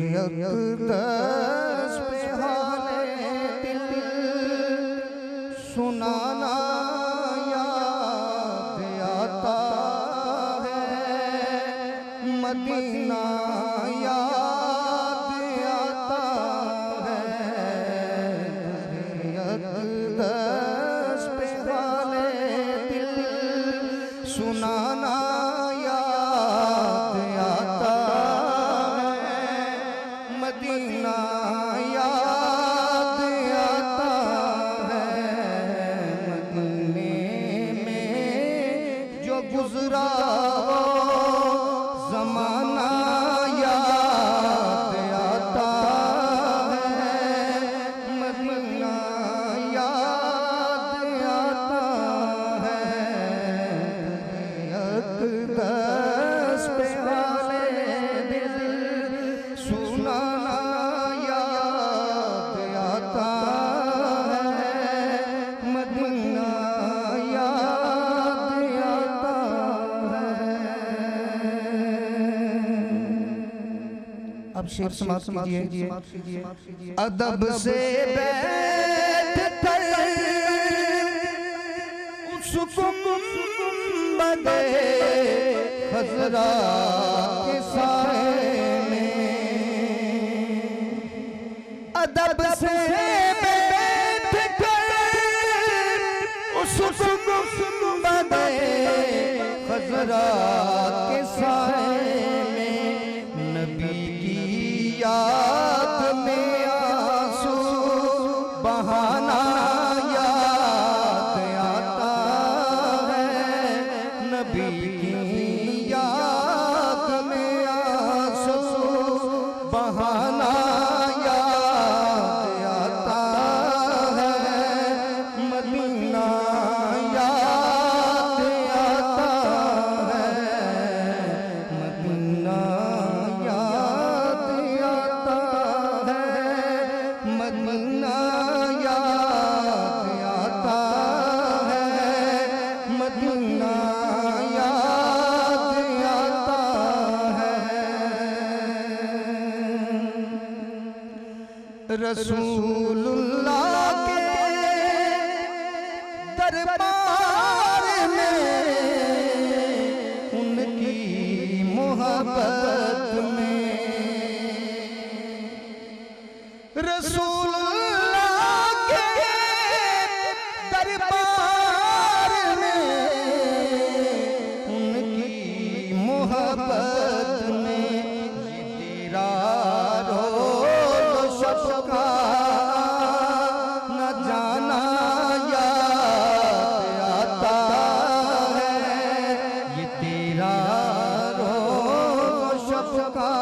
दरियक़दस पे हाले दिल सुनाना याद आता है, मदीना याद आता है। दरियक़दस पे हाले दिल सुनाना याद आता है, मदीना याद आता है। मदीने में जो गुज़रा वो ज़माना याद आता है, मदीना याद आता है। दरियक़दस पे हाले दिल सुनाना याद आता है, मदीना याद आता है। अब शेर समाप्त कीजिए। अदब से बैठ कर उसको गुंबदे खज़रा के साए में, अदब से बैठ कर उसको गुंबदे खज़रा के साए में, नबी की याद में आंसू बहाना याद आता है, नबी की याद में आंसू बहाना याद आता है, मदीना याद आता है, मदीना याद आता है, मदीना याद आता है, मदीना याद आता है। रसूलुल्लाह के दरबार में उनकी मोहब्बत में, रसूलुल्लाह के दरबार में उनकी मोहब्बत में, ये तेरा रोज़ शब का न जाना याद आता है, ये तेरा रोज़ शब का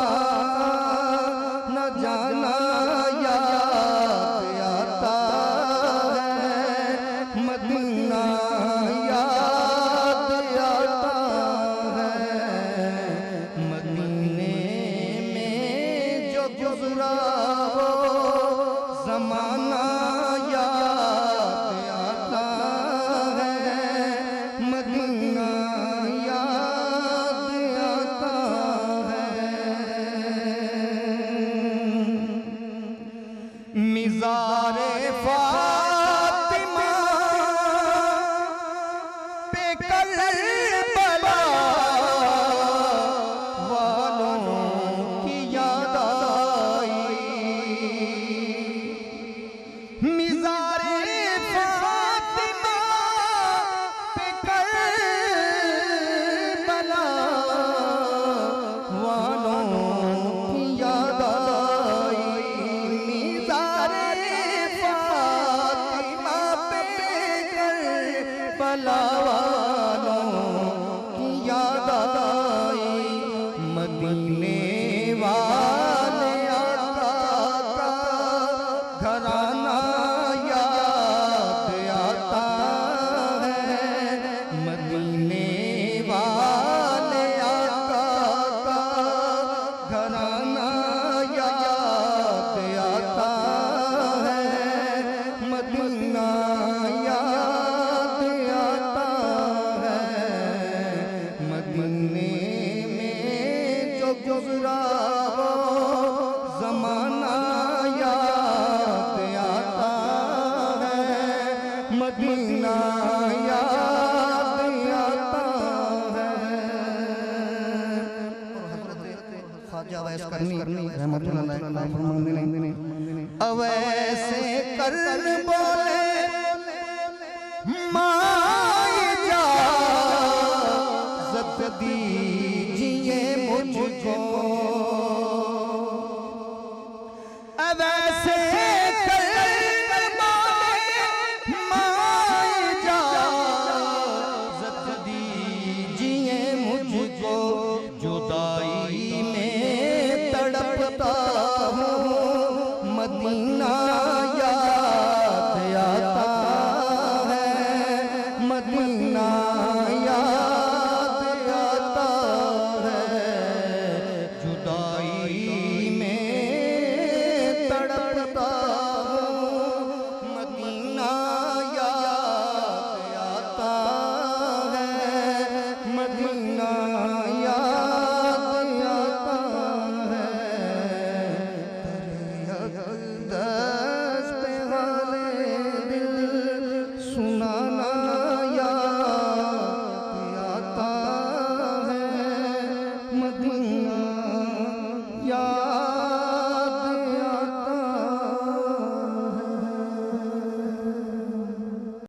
न जाना याद आता है, मदीना याद आता है। मदीने में जो गुज़रा वो ज़माना याद आता है, मदीना याद आता है। मिज़ारे फ़ातिमा पे करबला वालों की याद आई, मिज़ारे फ़ातिमा पे करबला वालों की याद आई, मिज़ारे फ़ातिमा पे करबला वालों की याद आई, मदीने वाले आका का घराना याद आता है, मदीने वाले आका का घराना याद आता है, मदीना याद आता है, मदीने में जो गुज़रा वो ज़माना याद आता है, मदीना याद आता है। ख्वाजा अवैस करनी रहमतुल्लाह अलैह फरमाते हैं, अवैसे करन बोले